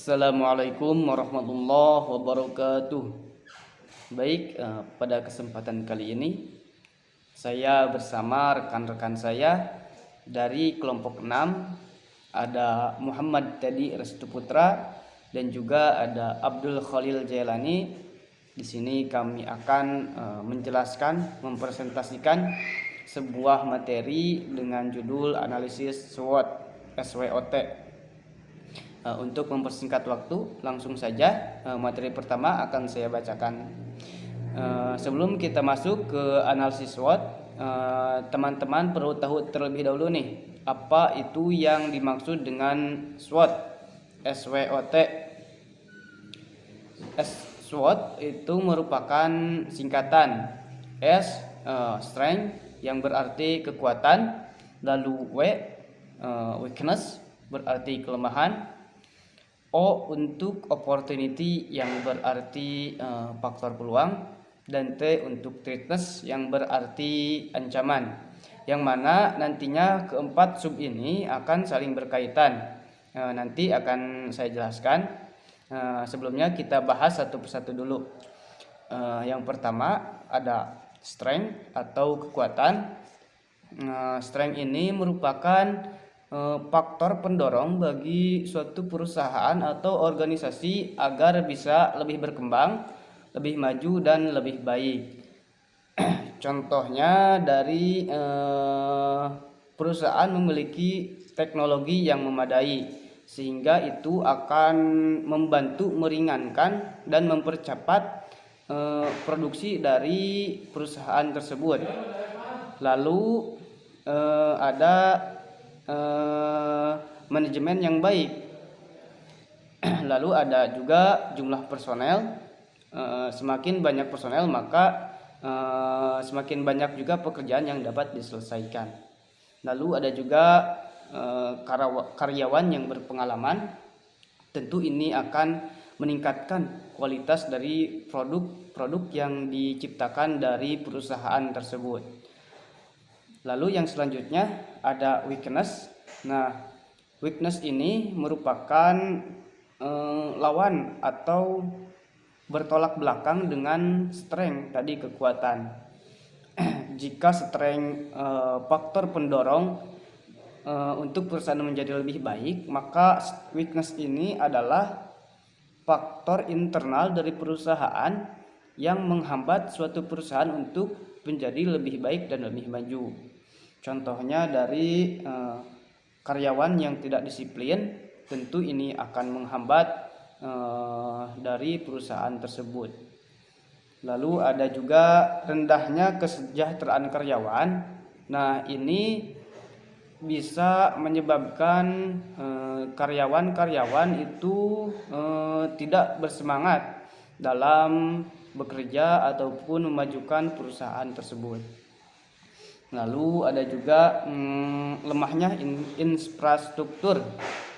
Assalamualaikum warahmatullahi wabarakatuh. Baik, pada kesempatan kali ini saya bersama rekan-rekan saya dari kelompok 6, ada Muhammad Tadi Restu Putra dan juga ada Abdul Khalil Jailani. Di sini kami akan menjelaskan, mempresentasikan sebuah materi dengan judul analisis SWOT (SWOT). Untuk mempersingkat waktu, langsung saja materi pertama akan saya bacakan. Sebelum kita masuk ke analisis SWOT, teman-teman perlu tahu terlebih dahulu nih, apa itu yang dimaksud dengan SWOT, SWOT. SWOT itu merupakan singkatan S, strength yang berarti kekuatan, lalu W, weakness berarti kelemahan, O untuk opportunity yang berarti faktor peluang, dan T untuk threatness yang berarti ancaman, yang mana nantinya keempat sub ini akan saling berkaitan. Nanti akan saya jelaskan. Sebelumnya kita bahas satu persatu dulu. Yang pertama ada strength atau kekuatan. Strength ini merupakan faktor pendorong bagi suatu perusahaan atau organisasi agar bisa lebih berkembang, lebih maju dan lebih baik. Contohnya dari perusahaan memiliki teknologi yang memadai, sehingga itu akan membantu meringankan dan mempercepat produksi dari perusahaan tersebut. Lalu ada manajemen yang baik. Lalu ada juga jumlah personel. Semakin banyak personel maka semakin banyak juga pekerjaan yang dapat diselesaikan. Lalu ada juga karyawan yang berpengalaman. Tentu ini akan meningkatkan kualitas dari produk yang diciptakan dari perusahaan tersebut. Lalu yang selanjutnya ada weakness. Nah, weakness ini merupakan lawan atau bertolak belakang dengan strength tadi, kekuatan. Jika strength faktor pendorong untuk perusahaan menjadi lebih baik, maka weakness ini adalah faktor internal dari perusahaan yang menghambat suatu perusahaan untuk menjadi lebih baik dan lebih maju. Contohnya dari karyawan yang tidak disiplin, tentu ini akan menghambat dari perusahaan tersebut. Lalu ada juga rendahnya kesejahteraan karyawan. Nah, ini bisa menyebabkan karyawan-karyawan itu tidak bersemangat dalam bekerja ataupun memajukan perusahaan tersebut. Lalu ada juga lemahnya infrastruktur.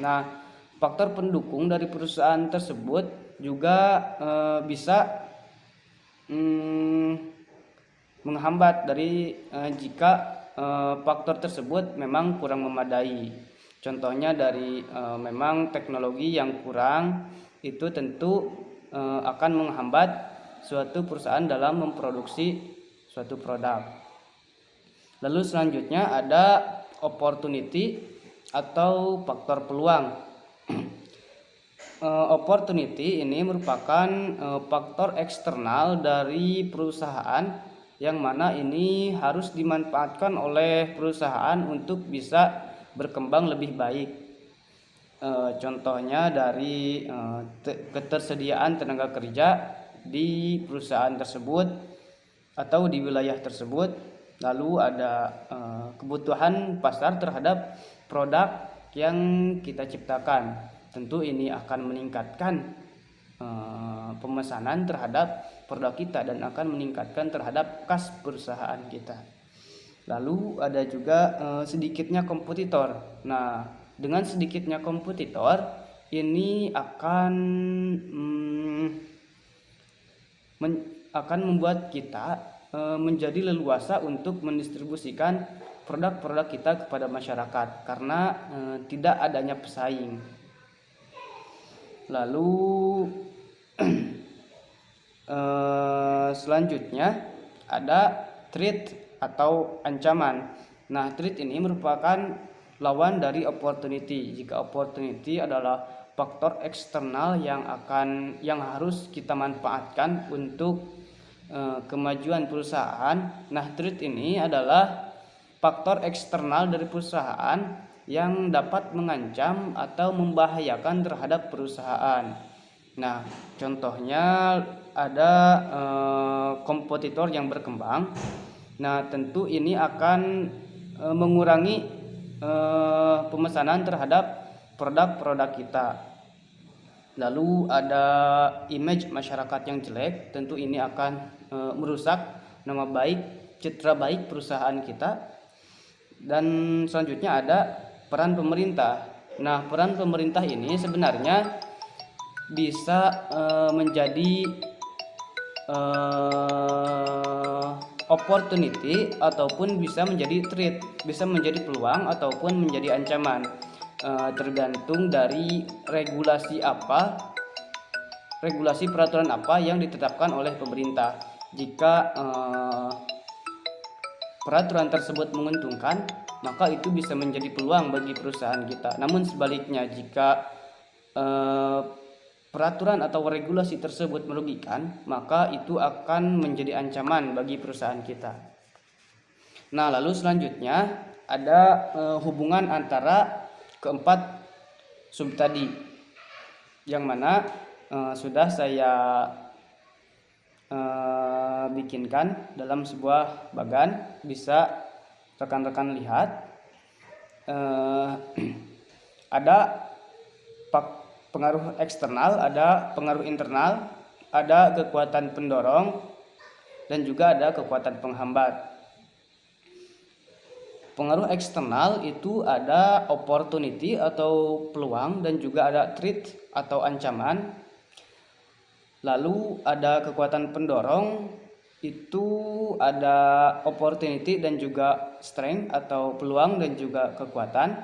Nah, faktor pendukung dari perusahaan tersebut juga bisa menghambat dari jika faktor tersebut memang kurang memadai. Contohnya dari memang teknologi yang kurang, itu tentu akan menghambat suatu perusahaan dalam memproduksi suatu produk. Lalu selanjutnya ada opportunity atau faktor peluang. Opportunity ini merupakan faktor eksternal dari perusahaan yang mana ini harus dimanfaatkan oleh perusahaan untuk bisa berkembang lebih baik. Contohnya dari ketersediaan tenaga kerja di perusahaan tersebut atau di wilayah tersebut. Lalu ada kebutuhan pasar terhadap produk yang kita ciptakan. Tentu ini akan meningkatkan pemesanan terhadap produk kita dan akan meningkatkan terhadap kas perusahaan kita. Lalu ada juga sedikitnya kompetitor. Nah, dengan sedikitnya kompetitor ini akan membuat kita menjadi leluasa untuk mendistribusikan produk-produk kita kepada masyarakat karena tidak adanya pesaing. Lalu selanjutnya ada threat atau ancaman. Nah, threat ini merupakan lawan dari opportunity. Jika opportunity adalah faktor eksternal yang harus kita manfaatkan untuk kemajuan perusahaan. Nah, threat ini adalah faktor eksternal dari perusahaan yang dapat mengancam atau membahayakan terhadap perusahaan. Nah, contohnya ada kompetitor yang berkembang. Nah, tentu ini akan mengurangi pemesanan terhadap produk-produk kita. Lalu ada image masyarakat yang jelek, tentu ini akan merusak nama baik, citra baik perusahaan kita. Dan selanjutnya ada peran pemerintah. Nah, peran pemerintah ini sebenarnya bisa menjadi opportunity ataupun bisa menjadi threat, bisa menjadi peluang ataupun menjadi ancaman, tergantung dari regulasi peraturan apa yang ditetapkan oleh pemerintah. Jika peraturan tersebut menguntungkan, maka itu bisa menjadi peluang bagi perusahaan kita. Namun sebaliknya, jika peraturan atau regulasi tersebut merugikan, maka itu akan menjadi ancaman bagi perusahaan kita. Nah, lalu selanjutnya ada hubungan antara keempat sub tadi, yang mana sudah saya bikinkan dalam sebuah bagan. Bisa rekan-rekan lihat, ada pengaruh eksternal, ada pengaruh internal, ada kekuatan pendorong, dan juga ada kekuatan penghambat. Pengaruh eksternal itu ada opportunity atau peluang, dan juga ada threat atau ancaman. Lalu ada kekuatan pendorong, itu ada opportunity dan juga strength atau peluang dan juga kekuatan.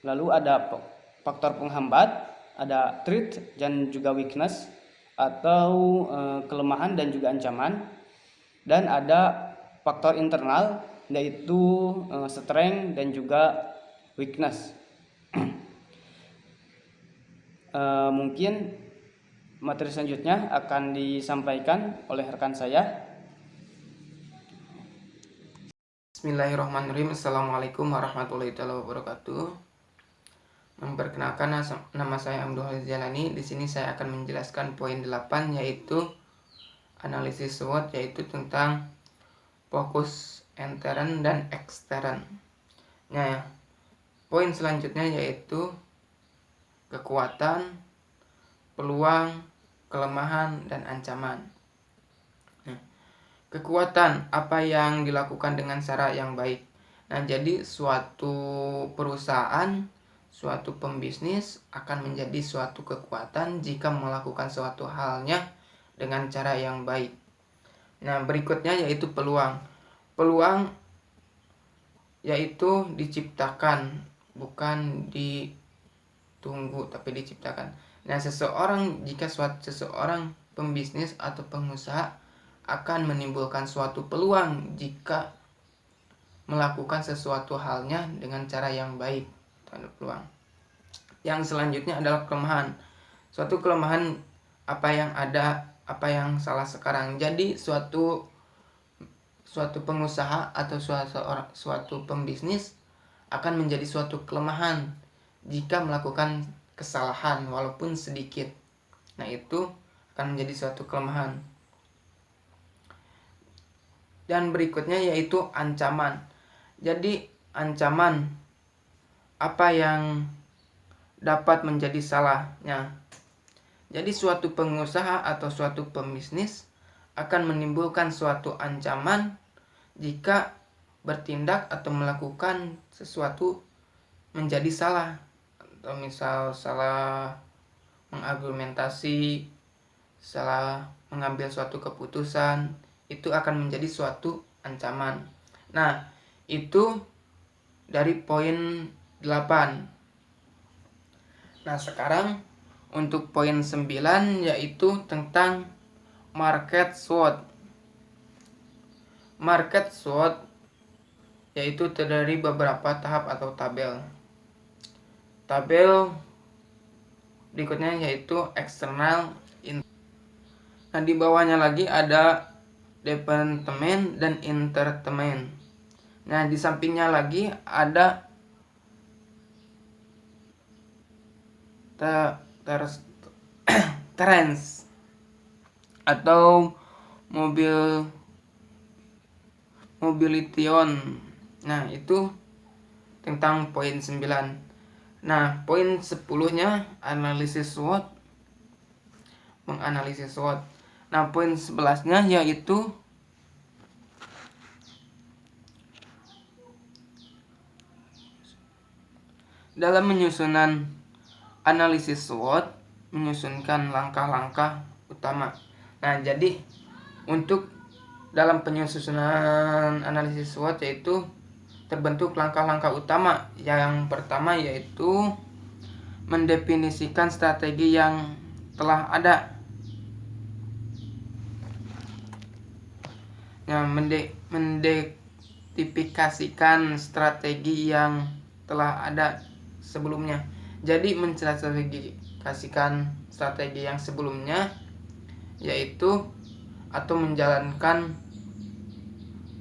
Lalu ada faktor penghambat, ada threat dan juga weakness atau kelemahan dan juga ancaman. Dan ada faktor internal, yaitu strength dan juga weakness. Mungkin materi selanjutnya akan disampaikan oleh rekan saya. Bismillahirrahmanirrahim. Assalamualaikum warahmatullahi wabarakatuh. Memperkenalkan, nama saya Abdul Hafiz Jalani. Di sini saya akan menjelaskan poin 8, yaitu analisis SWOT, yaitu tentang fokus intern dan ekstern. Nah, poin selanjutnya yaitu kekuatan, peluang, kelemahan, dan ancaman. Kekuatan, apa yang dilakukan dengan cara yang baik. Nah, jadi suatu perusahaan, suatu pembisnis akan menjadi suatu kekuatan jika melakukan suatu halnya dengan cara yang baik. Nah, berikutnya yaitu peluang. Peluang yaitu diciptakan, bukan ditunggu tapi diciptakan. Nah, jika seseorang pembisnis atau pengusaha akan menimbulkan suatu peluang jika melakukan sesuatu halnya dengan cara yang baik. Tanda peluang. Yang selanjutnya adalah kelemahan. Suatu kelemahan, apa yang salah sekarang. Jadi suatu pengusaha atau suatu pembisnis akan menjadi suatu kelemahan jika melakukan kesalahan walaupun sedikit. Nah, itu akan menjadi suatu kelemahan. Dan berikutnya yaitu ancaman. Jadi ancaman, apa yang dapat menjadi salahnya. Jadi suatu pengusaha atau suatu pembisnis akan menimbulkan suatu ancaman jika bertindak atau melakukan sesuatu menjadi salah, atau misal salah mengargumentasi, salah mengambil suatu keputusan, itu akan menjadi suatu ancaman. Nah, itu dari poin 8. Nah, sekarang Untuk poin 9 yaitu tentang market SWOT. Market SWOT yaitu terdiri beberapa tahap atau tabel. Tabel berikutnya yaitu eksternal. Nah, di bawahnya lagi ada departemen dan entertainment. Nah, di sampingnya lagi ada trends atau mobility. Nah, itu tentang poin 9. Nah, poin 10-nya analisis SWOT, menganalisis SWOT. Nah, poin 11-nya yaitu dalam menyusunan analisis SWOT, menyusunkan langkah-langkah utama. Nah, jadi untuk dalam penyusunan analisis SWOT yaitu terbentuk langkah-langkah utama. Yang pertama yaitu mendefinisikan strategi yang telah ada. Nah, mendektifikasikan strategi yang telah ada sebelumnya. Jadi menstrategikan strategi yang sebelumnya yaitu atau menjalankan,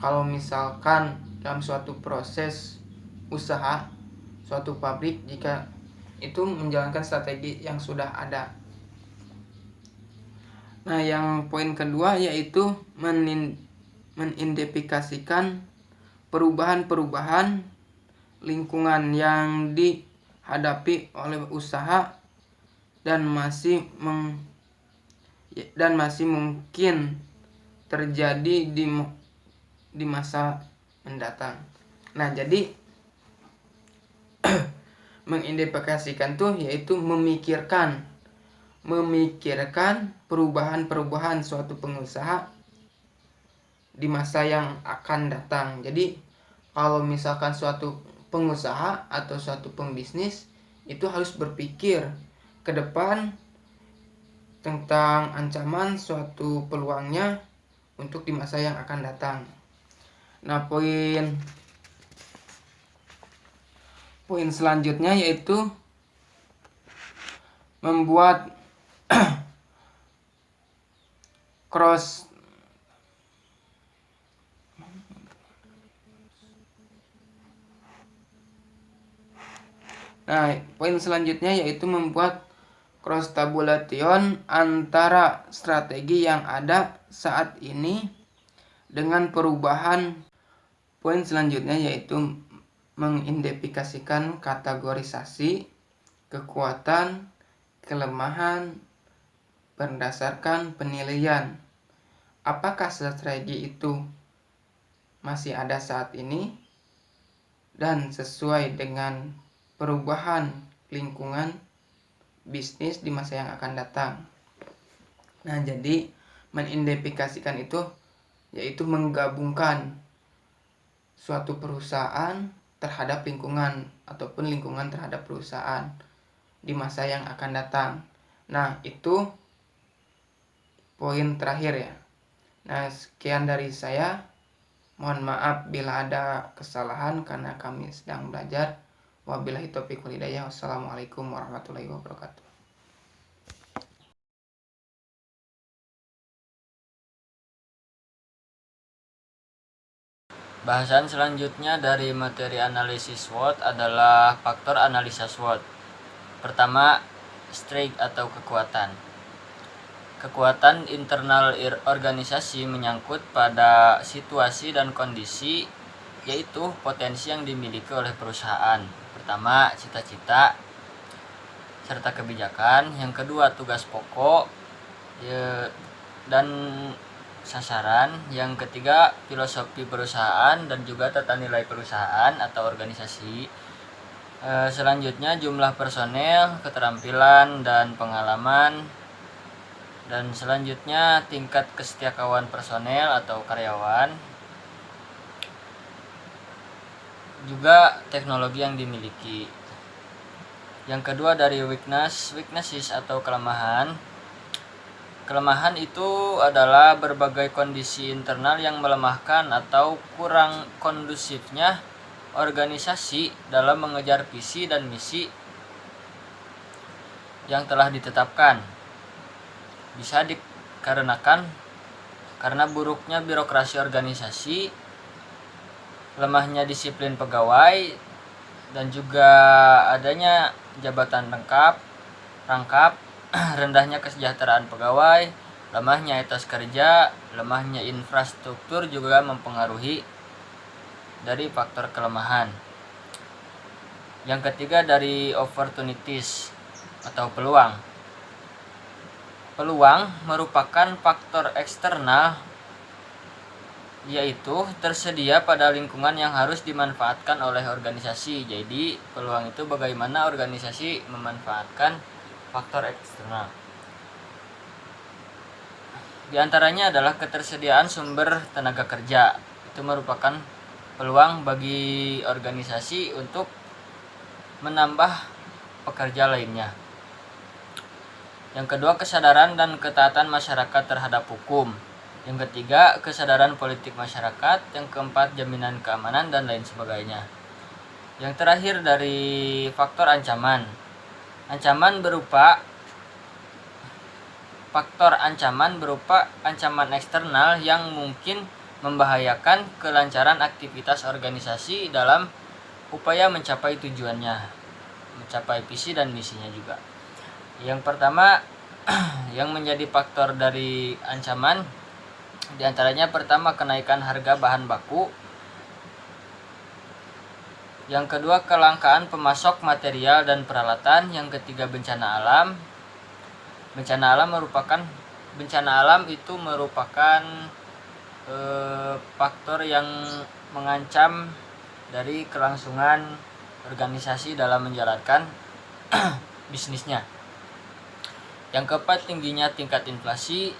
kalau misalkan dalam suatu proses usaha suatu pabrik, jika itu menjalankan strategi yang sudah ada. Nah, yang poin kedua yaitu mengidentifikasikan perubahan-perubahan lingkungan yang dihadapi oleh usaha dan masih mungkin terjadi di masa mendatang. Nah, jadi mengidentifikasikan tuh yaitu memikirkan perubahan-perubahan suatu pengusaha di masa yang akan datang. Jadi kalau misalkan suatu pengusaha atau suatu pembisnis itu harus berpikir ke depan tentang ancaman suatu peluangnya untuk di masa yang akan datang. Nah, poin selanjutnya yaitu membuat poin selanjutnya yaitu membuat cross tabulation antara strategi yang ada saat ini dengan perubahan. Poin selanjutnya yaitu mengidentifikasikan kategorisasi kekuatan, kelemahan berdasarkan penilaian. Apakah strategi itu masih ada saat ini dan sesuai dengan perubahan lingkungan bisnis di masa yang akan datang. Nah, jadi mengidentifikasikan itu yaitu menggabungkan suatu perusahaan terhadap lingkungan ataupun lingkungan terhadap perusahaan di masa yang akan datang. Nah, itu poin terakhir ya. Nah, sekian dari saya. Mohon maaf bila ada kesalahan karena kami sedang belajar. Wabillahi taufiq wal hidayah. Wassalamualaikum warahmatullahi wabarakatuh. Bahasan selanjutnya dari materi analisis SWOT adalah faktor analisa SWOT. Pertama, strength atau kekuatan. Kekuatan internal organisasi menyangkut pada situasi dan kondisi, yaitu potensi yang dimiliki oleh perusahaan. Pertama, cita-cita serta kebijakan. Yang kedua, tugas pokok dan sasaran. Yang ketiga, filosofi perusahaan dan juga tata nilai perusahaan atau organisasi. Selanjutnya, jumlah personel, keterampilan dan pengalaman. Dan selanjutnya, tingkat kesetiakawan personel atau karyawan. Juga teknologi yang dimiliki. Yang kedua dari weaknesses atau kelemahan. Kelemahan itu adalah berbagai kondisi internal yang melemahkan atau kurang kondusifnya organisasi dalam mengejar visi dan misi yang telah ditetapkan. Bisa dikarenakan karena buruknya birokrasi organisasi, lemahnya disiplin pegawai, dan juga adanya jabatan rangkap, rendahnya kesejahteraan pegawai, lemahnya etos kerja, lemahnya infrastruktur juga mempengaruhi dari faktor kelemahan. Yang ketiga dari opportunities atau peluang. Peluang merupakan faktor eksternal, yaitu tersedia pada lingkungan yang harus dimanfaatkan oleh organisasi. Jadi peluang itu bagaimana organisasi memanfaatkan faktor eksternal. Di antaranya adalah ketersediaan sumber tenaga kerja. Itu merupakan peluang bagi organisasi untuk menambah pekerja lainnya. Yang kedua, kesadaran dan ketaatan masyarakat terhadap hukum. Yang ketiga, kesadaran politik masyarakat. Yang keempat, jaminan keamanan dan lain sebagainya. Yang terakhir dari faktor ancaman. Faktor ancaman berupa ancaman eksternal yang mungkin membahayakan kelancaran aktivitas organisasi dalam upaya mencapai tujuannya, mencapai visi dan misinya juga. Yang pertama, yang menjadi faktor dari ancaman diantaranya pertama kenaikan harga bahan baku. Yang kedua, kelangkaan pemasok material dan peralatan. Yang ketiga, bencana alam. Bencana alam itu merupakan faktor yang mengancam dari kelangsungan organisasi dalam menjalankan bisnisnya. Yang keempat, tingginya tingkat inflasi.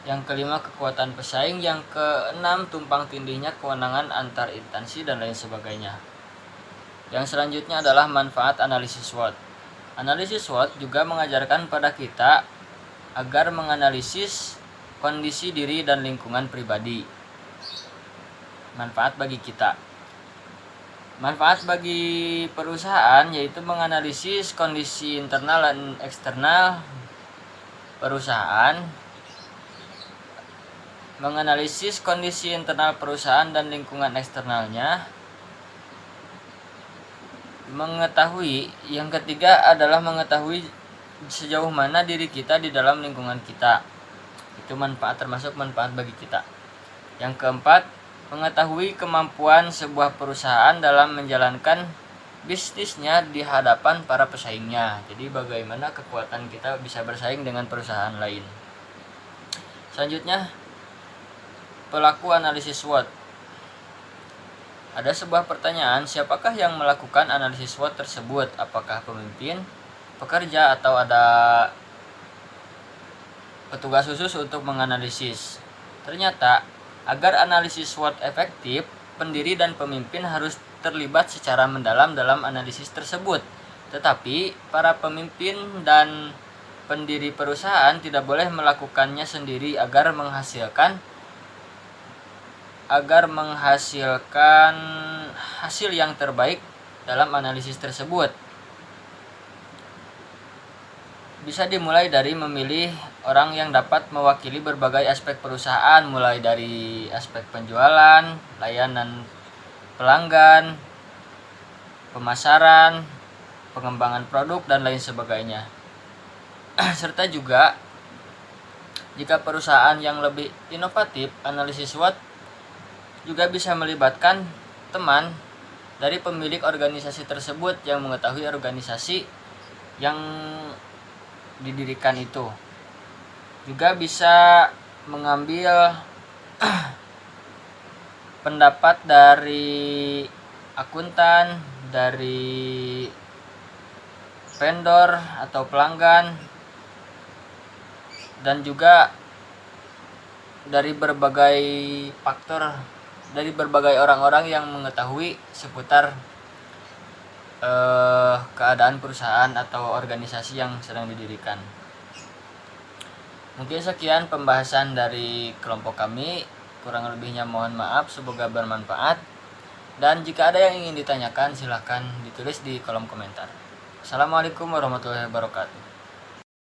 Yang kelima, kekuatan pesaing. Yang keenam, tumpang tindihnya kewenangan antar instansi dan lain sebagainya. Yang selanjutnya adalah manfaat analisis SWOT. Analisis SWOT juga mengajarkan pada kita agar menganalisis kondisi diri dan lingkungan pribadi. Manfaat bagi kita. Manfaat bagi perusahaan yaitu menganalisis kondisi internal dan eksternal perusahaan. Menganalisis kondisi internal perusahaan dan lingkungan eksternalnya. Yang ketiga adalah mengetahui sejauh mana diri kita di dalam lingkungan kita. Itu termasuk manfaat bagi kita. Yang keempat, mengetahui kemampuan sebuah perusahaan dalam menjalankan bisnisnya di hadapan para pesaingnya. Jadi bagaimana kekuatan kita bisa bersaing dengan perusahaan lain. Selanjutnya, pelaku analisis SWOT. Ada sebuah pertanyaan, siapakah yang melakukan analisis SWOT tersebut? Apakah pemimpin, pekerja, atau ada petugas khusus untuk menganalisis? Ternyata, agar analisis SWOT efektif, pendiri dan pemimpin harus terlibat secara mendalam dalam analisis tersebut. Tetapi, para pemimpin dan pendiri perusahaan tidak boleh melakukannya sendiri agar menghasilkan hasil yang terbaik dalam analisis tersebut. Bisa dimulai dari memilih orang yang dapat mewakili berbagai aspek perusahaan, mulai dari aspek penjualan, layanan pelanggan, pemasaran, pengembangan produk, dan lain sebagainya. Serta juga jika perusahaan yang lebih inovatif, analisis SWOT juga bisa melibatkan teman dari pemilik organisasi tersebut yang mengetahui organisasi yang didirikan itu. Juga bisa mengambil pendapat dari akuntan, dari vendor atau pelanggan, dan juga dari berbagai faktor, dari berbagai orang-orang yang mengetahui seputar keadaan perusahaan atau organisasi yang sedang didirikan. Mungkin sekian pembahasan dari kelompok kami. Kurang lebihnya mohon maaf, semoga bermanfaat. Dan jika ada yang ingin ditanyakan, silahkan ditulis di kolom komentar. Assalamualaikum warahmatullahi wabarakatuh.